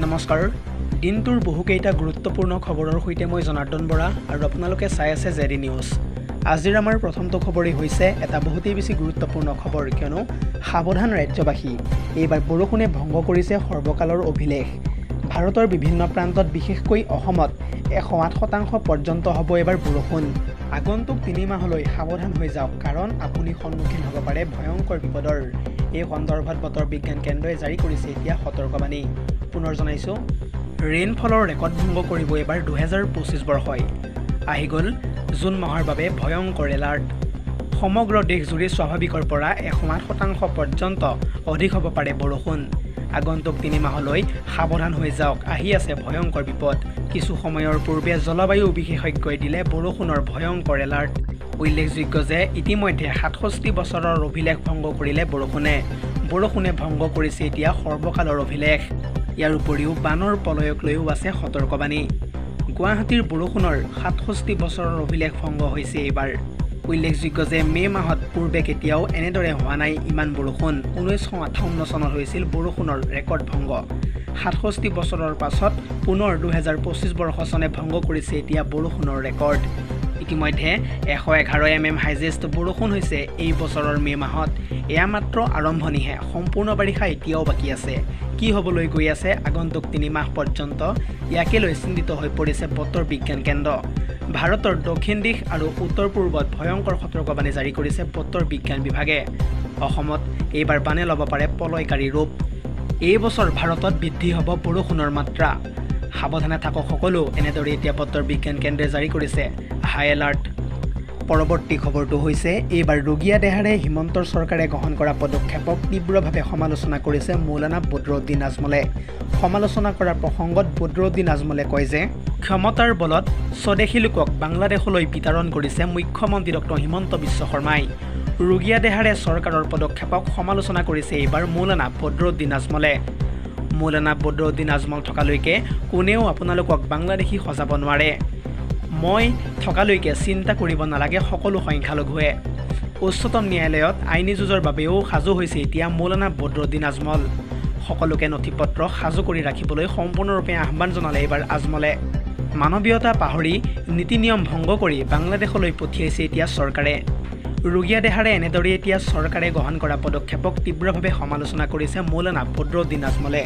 নমস্কাৰ দিনটোৰ বহুকেইটা গুৰুত্বপূৰ্ণ খবৰৰ সৈতে মই জনাৰ্দন বৰা আৰু আপোনালোকে চাই আছে জেডি নিউজ। আজিৰ আমাৰ প্ৰথমটো খবৰেই হৈছে এটা বহুতেই বেছি গুৰুত্বপূৰ্ণ খবৰ, কিয়নো সাৱধান ৰাজ্যবাসী, এইবাৰ বৰষুণে ভংগ কৰিছে সৰ্বকালৰ অভিলেখ। ভাৰতৰ বিভিন্ন প্ৰান্তত বিশেষকৈ অসমত 108% পৰ্যন্ত হ'ব এবাৰ বৰষুণ। আগন্তুক 3 মাহলৈ সাৱধান হৈ যাওক, কাৰণ আপুনি সন্মুখীন হ'ব পাৰে ভয়ংকৰ বিপদৰ। এই সন্দৰ্ভত বতৰ বিজ্ঞান কেন্দ্ৰই জাৰি কৰিছে এতিয়া সতৰ্কবাণী। পুনৰ জনাইছোঁ, ৰেইনফলৰ ৰেকৰ্ড ভংগ কৰিব এবাৰ 2025 বৰ্ষই। আহি গ'ল জুন মাহৰ বাবে ভয়ংকৰ এলাৰ্ট। সমগ্ৰ দেশজুৰি স্বাভাৱিকৰ পৰা 108% পৰ্যন্ত অধিক হ'ব পাৰে বৰষুণ। আগন্তুক 3 মাহলৈ সাৱধান হৈ যাওক, আহি আছে ভয়ংকৰ বিপদ। কিছু সময়ৰ পূৰ্বে জলবায়ু বিশেষজ্ঞই দিলে বৰষুণৰ ভয়ংকৰ এলাৰ্ট। উল্লেখযোগ্য যে ইতিমধ্যে 67 বছৰৰ অভিলেখ ভংগ কৰিলে বৰষুণে ভংগ কৰিছে এতিয়া সৰ্বকালৰ অভিলেখ। ইয়াৰ উপৰিও বানৰ পলয়ক লৈও আছে সতৰ্কবাণী। গুৱাহাটীৰ বৰষুণৰ 67 বছৰৰ অভিলেখ ভংগ হৈছে এইবাৰ। উল্লেখযোগ্য যে মে' মাহত পূৰ্বে কেতিয়াও এনেদৰে হোৱা নাই ইমান বৰষুণ। 1958 চনত হৈছিল বৰষুণৰ ৰেকৰ্ড ভংগ। 67 বছৰৰ পাছত পুনৰ 2025 বৰ্ষ চনে ভংগ কৰিছে এতিয়া বৰষুণৰ ৰেকৰ্ড। ইতিমধ্যে 111 mm হাইজেষ্ট বৰষুণ হৈছে এই বছৰৰ মে' মাহত। এয়া মাত্ৰ আৰম্ভণিহে, সম্পূৰ্ণ বাৰিষা এতিয়াও বাকী আছে। কি হ'বলৈ গৈ আছে আগন্তুক 3 মাহ পৰ্যন্ত, ইয়াকে লৈ চিন্তিত হৈ পৰিছে বতৰ বিজ্ঞান কেন্দ্ৰ। ভাৰতৰ দক্ষিণ দিশ আৰু উত্তৰ পূৰ্বত ভয়ংকৰ সতৰ্কবাণী জাৰি কৰিছে বতৰ বিজ্ঞান বিভাগে। অসমত এইবাৰ বানে ল'ব পাৰে প্ৰলয়কাৰী ৰূপ। এই বছৰ ভাৰতত বৃদ্ধি হ'ব বৰষুণৰ মাত্ৰা। সাৱধানে থাকক সকলো, এনেদৰে এতিয়া বতৰ বিজ্ঞান কেন্দ্ৰই জাৰি কৰিছে হাই এলাৰ্ট। পৰৱৰ্তী খবৰটো হৈছে, এইবাৰ ৰুগীয়া দেহাৰে হিমন্তৰ চৰকাৰে গ্ৰহণ কৰা পদক্ষেপক তীব্ৰভাৱে সমালোচনা কৰিছে মৌলানা বদৰুদ্দিন আজমলে। সমালোচনা কৰাৰ প্ৰসংগত বদৰুদ্দিন আজমলে কয় যে ক্ষমতাৰ বলত স্বদেশী লোকক বাংলাদেশলৈ বিতৰণ কৰিছে মুখ্যমন্ত্ৰী ডক্টৰ হিমন্ত বিশ্ব শৰ্মাই। ৰুগীয়া দেহাৰে চৰকাৰৰ পদক্ষেপক সমালোচনা কৰিছে এইবাৰ মৌলানা বদৰুদ্দিন আজমলে। মৌলানা বদৰুদ্দিন আজমল থকালৈকে কোনেও আপোনালোকক বাংলাদেশী সজাব নোৱাৰে। মই থকালৈকে চিন্তা কৰিব নালাগে সকলো সংখ্যালঘুৱে। উচ্চতম ন্যায়ালয়ত আইনী যুঁজৰ বাবেও সাজু হৈছে এতিয়া মৌলানা বদৰুদ্দিন আজমল। সকলোকে নথিপত্ৰ সাজু কৰি ৰাখিবলৈ সম্পূৰ্ণৰূপে আহ্বান জনালে এইবাৰ আজমলে। মানৱীয়তা পাহৰি নীতি নিয়ম ভংগ কৰি বাংলাদেশলৈ পঠিয়াইছে এতিয়া চৰকাৰে। ৰুগীয়া দেহাৰে এনেদৰে এতিয়া চৰকাৰে গ্ৰহণ কৰা পদক্ষেপক তীব্ৰভাৱে সমালোচনা কৰিছে মৌলানা বদৰুদ্দিন আজমলে।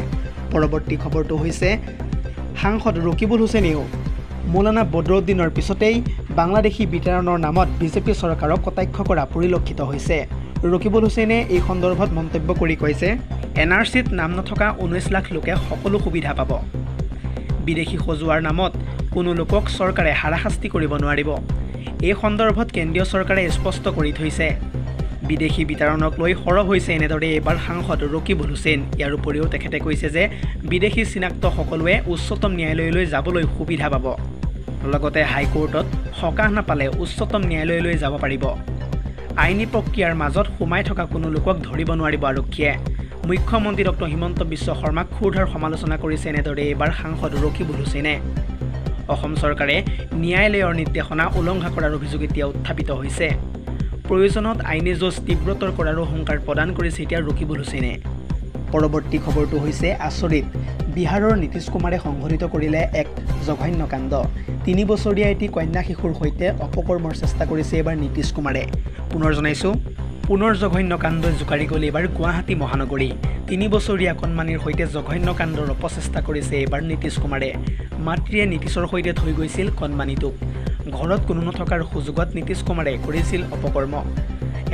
পৰৱৰ্তী খবৰটো হৈছে, সাংসদ ৰকিবুল হুছেইনেও মৌলানা বদৰুদ্দিনৰ পিছতেই বাংলাদেশী বিতৰণৰ নামত বিজেপি চৰকাৰক কটাক্ষ কৰা পৰিলক্ষিত হৈছে। ৰকিবুল হুছেইনে এই সন্দৰ্ভত মন্তব্য কৰি কৈছে, NRCত নাম নথকা 19 লাখ লোকে সকলো সুবিধা পাব। বিদেশী সজোৱাৰ নামত কোনো লোকক চৰকাৰে হাৰাশাস্তি কৰিব নোৱাৰিব। এই সন্দৰ্ভত কেন্দ্ৰীয় চৰকাৰে স্পষ্ট কৰি থৈছে। বিদেশী বিতৰণক লৈ সৰব হৈছে এনেদৰে এইবাৰ সাংসদ ৰকিবুল হুছেইন। ইয়াৰ উপৰিও তেখেতে কৈছে যে বিদেশী চিনাক্ত সকলোৱে উচ্চতম ন্যায়ালয়লৈ যাবলৈ সুবিধা পাব। লগতে হাইকোৰ্টত সকাহ নাপালে উচ্চতম ন্যায়ালয়লৈ যাব পাৰিব। আইনী প্ৰক্ৰিয়াৰ মাজত সোমাই থকা কোনো লোকক ধৰিব নোৱাৰিব আৰক্ষীয়ে। মুখ্যমন্ত্ৰী ডক্টৰ হিমন্ত বিশ্ব শৰ্মাক ক্ষুৰধাৰ সমালোচনা কৰিছে এনেদৰে এইবাৰ সাংসদ ৰকিবুল হুছেইনে। অসম চৰকাৰে ন্যায়ালয়ৰ নিৰ্দেশনা উলংঘা কৰাৰ অভিযোগ এতিয়া উত্থাপিত হৈছে। প্ৰয়োজনত আইনী যুঁজ তীব্ৰতৰ কৰাৰো হুংকাৰ প্ৰদান কৰিছে এতিয়া ৰকিবুল হুছেইনে। পৰৱৰ্তী খবৰটো হৈছে আচৰিত, বিহাৰৰ নীতিশ কুমাৰে সংঘটিত কৰিলে এক জঘন্য কাণ্ড। 3 বছৰীয়া এটি কন্যা শিশুৰ সৈতে অপকৰ্মৰ চেষ্টা কৰিছে এইবাৰ নীতিশ কুমাৰে। পুনৰ জনাইছোঁ, পুনৰ জঘন্য কাণ্ডই জোকাৰি গ'ল এইবাৰ গুৱাহাটী মহানগৰী। 3 বছৰীয়া কণমানিৰ সৈতে জঘন্য কাণ্ডৰ অপচেষ্টা কৰিছে এইবাৰ নীতিশ কুমাৰে। মাতৃয়ে নীতিশৰ সৈতে থৈ গৈছিল কণমানিটোক। ঘৰত কোনো নথকাৰ সুযোগত নীতিশ কুমাৰে কৰিছিল অপকৰ্ম।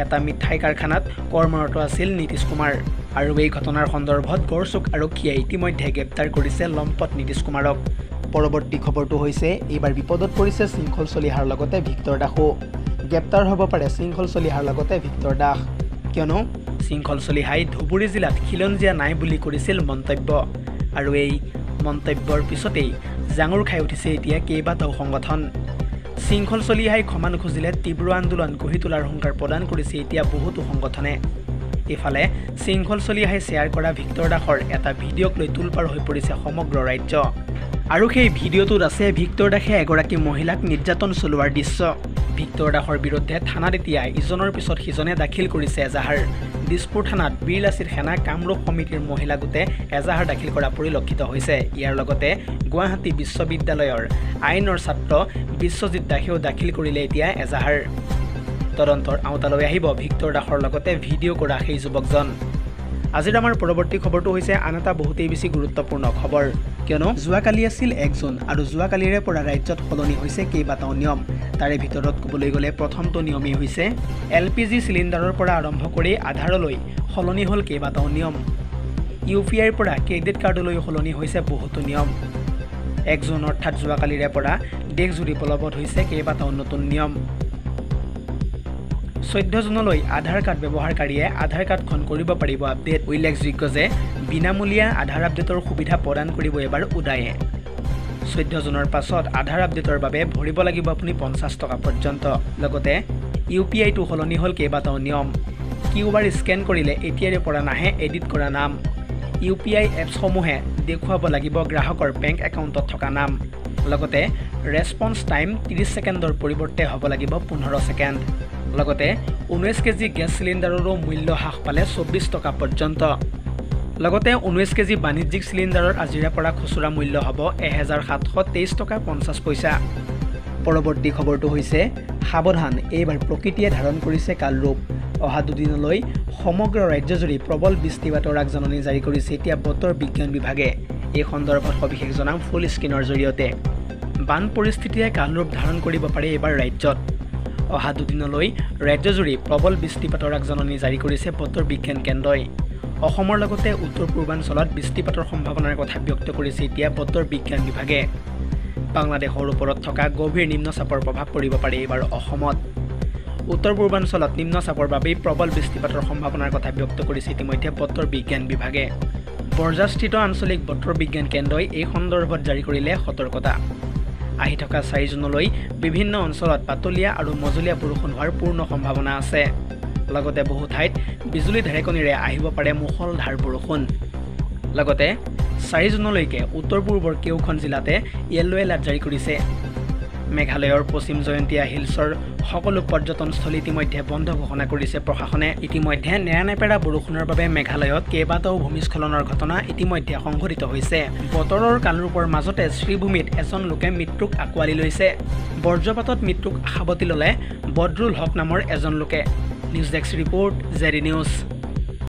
এটা মিঠাই কাৰখানাত কৰ্মৰত আছিল নীতিশ কুমাৰ। আৰু এই ঘটনাৰ সন্দৰ্ভত গড়চুক আৰক্ষীয়ে ইতিমধ্যে গ্ৰেপ্তাৰ কৰিছে লম্পট নীতিশ কুমাৰক। পৰৱৰ্তী খবৰটো হৈছে, এইবাৰ বিপদত পৰিছে শৃংখল চলিহাৰ লগতে ভিক্টৰ দাসো। গ্ৰেপ্তাৰ হ'ব পাৰে শৃংখল চলিহাৰ লগতে ভিক্টৰ দাস, কিয়নো শৃংখল চলিহাই ধুবুৰী জিলাত খিলঞ্জীয়া নাই বুলি কৰিছিল মন্তব্য। আৰু এই মন্তব্যৰ পিছতেই জাঙুৰ খাই উঠিছে এতিয়া কেইবাটাও সংগঠন। শৃংখল চলিহাই ক্ষমা নুখুজিলে তীব্ৰ আন্দোলন গঢ়ি তোলাৰ হুংকাৰ প্ৰদান কৰিছে এতিয়া বহুতো সংগঠনে। ইফালে শৃংখল চলিয়াহে শ্বেয়াৰ কৰা ভিক্টৰ দাসৰ এটা ভিডিঅ'ক লৈ তুলপাৰ হৈ পৰিছে সমগ্ৰ ৰাজ্য আৰু সেই ভিডিঅ'টোত আছে ভিক্টৰ দাসে এগৰাকী মহিলাক নিৰ্যাতন চলোৱাৰ দৃশ্য ভিক্টৰ দাসৰ বিৰুদ্ধে থানাত এতিয়া ইজনৰ পিছত সিজনে দাখিল কৰিছে এজাহাৰ দিছপুৰ থানাত বীৰলাচিত সেনা কামৰূপ সমিতিৰ মহিলা গোটে এজাহাৰ দাখিল কৰা পৰিলক্ষিত হৈছে ইয়াৰ লগতে গুৱাহাটী বিশ্ববিদ্যালয়ৰ আইনৰ ছাত্ৰ বিশ্বজিৎ দাসেও দাখিল কৰিলে এতিয়া এজাহাৰ তদন্তৰ আওতালৈ আহিব ভিক্টৰ দাসৰ লগতে ভিডিঅ' কৰা সেই যুৱকজন আজিৰ আমাৰ পৰৱৰ্তী খবৰটো হৈছে আন এটা বহুতেই বেছি গুৰুত্বপূৰ্ণ খবৰ কিয়নো যোৱাকালি আছিল 1 জুন আৰু যোৱাকালিৰে পৰা ৰাজ্যত সলনি হৈছে কেইবাটাও নিয়ম তাৰে ভিতৰত ক'বলৈ গ'লে প্ৰথমটো নিয়মেই হৈছে LPG চিলিণ্ডাৰৰ পৰা আৰম্ভ কৰি আধাৰলৈ সলনি হ'ল কেইবাটাও নিয়ম UPIৰ পৰা ক্ৰেডিট কাৰ্ডলৈ সলনি হৈছে বহুতো নিয়ম 1 জুন অৰ্থাৎ যোৱাকালিৰে পৰা দেশজুৰি বলবৎ হৈছে কেইবাটাও নতুন নিয়ম 14 জুনলৈ আধাৰ কাৰ্ড ব্যৱহাৰকাৰীয়ে আধাৰ কাৰ্ডখন কৰিব পাৰিব আপডেট উল্লেখযোগ্য যে বিনামূলীয়া আধাৰ আপডেটৰ সুবিধা প্ৰদান কৰিব এবাৰ উদায়ে 14 জুনৰ পাছত আধাৰ আপডেটৰ বাবে ভৰিব লাগিব আপুনি 50 টকা পৰ্যন্ত লগতে UPIটো সলনি হ'ল কেইবাটাও নিয়ম কিউআৰ স্কেন কৰিলে এতিয়াৰে পৰা নাহে এডিট কৰা নাম UPI এপছসমূহে দেখুৱাব লাগিব গ্ৰাহকৰ বেংক একাউণ্টত থকা নাম লগতে ৰেছপন্স টাইম 30 ছেকেণ্ডৰ পৰিৱৰ্তে হ'ব লাগিব 15 ছেকেণ্ড লগতে 19 কেজি গেছ চিলিণ্ডাৰৰো মূল্য হ্ৰাস পালে 24 টকা পৰ্যন্ত লগতে 19 কেজি বাণিজ্যিক চিলিণ্ডাৰৰ আজিৰে পৰা খুচুৰা মূল্য হ'ব 1723 টকা 50 পইচা পৰৱৰ্তী খবৰটো হৈছে সাৱধান এইবাৰ প্ৰকৃতিয়ে ধাৰণ কৰিছে কাল ৰূপ অহা দুদিনলৈ সমগ্ৰ ৰাজ্যজুৰি প্ৰবল বৃষ্টিপাতৰ আগজাননী জাৰি কৰিছে এতিয়া বতৰ বিজ্ঞান বিভাগে এই সন্দৰ্ভত সবিশেষ জনাম ফুল স্ক্ৰীনৰ জৰিয়তে বান পৰিস্থিতিয়ে কাল ৰূপ ধাৰণ কৰিব পাৰে এইবাৰ ৰাজ্যত অহা দুদিনলৈ ৰাজ্যজুৰি প্ৰবল বৃষ্টিপাতৰ আগজাননী জাৰি কৰিছে বতৰ বিজ্ঞান কেন্দ্ৰই অসমৰ লগতে উত্তৰ পূৰ্বাঞ্চলত বৃষ্টিপাতৰ সম্ভাৱনাৰ কথা ব্যক্ত কৰিছে এতিয়া বতৰ বিজ্ঞান বিভাগে বাংলাদেশৰ ওপৰত থকা গভীৰ নিম্নচাপৰ প্ৰভাৱ পৰিব পাৰে এইবাৰ অসমত উত্তৰ পূৰ্বাঞ্চলত নিম্নচাপৰ বাবে প্ৰবল বৃষ্টিপাতৰ সম্ভাৱনাৰ কথা ব্যক্ত কৰিছে ইতিমধ্যে বতৰ বিজ্ঞান বিভাগে বৰজাস্থিত আঞ্চলিক বতৰ বিজ্ঞান কেন্দ্ৰই এই সন্দৰ্ভত জাৰি কৰিলে সতৰ্কতা আহি থকা 4 জুনলৈ বিভিন্ন অঞ্চলত পাতলীয়া আৰু মজলীয়া বৰষুণ হোৱাৰ পূৰ্ণ সম্ভাৱনা আছে লগতে বহু ঠাইত বিজুলী ঢেৰেকণিৰে আহিব পাৰে মুষলধাৰ বৰষুণ লগতে 4 জুনলৈকে উত্তৰ পূৰ্বৰ কেউখন জিলাতে ইয়েলো এলাৰ্ট জাৰি কৰিছে মেঘালয়ৰ পশ্চিম জয়ন্তীয়া হিলছৰ সকলো পৰ্যটনস্থলী ইতিমধ্যে বন্ধ ঘোষণা কৰিছে প্ৰশাসনে ইতিমধ্যে নেৰানেপেৰা বৰষুণৰ বাবে মেঘালয়ত কেইবাটাও ভূমিস্খলনৰ ঘটনা ইতিমধ্যে সংঘটিত হৈছে বতৰৰ কালৰূপৰ মাজতে শ্ৰীভূমিত এজন লোকে মৃত্যুক আঁকোৱালি লৈছে বজ্ৰপাতত মৃত্যুক সাৱটি ল'লে বদৰুল হক নামৰ এজন লোকে news desk report JD news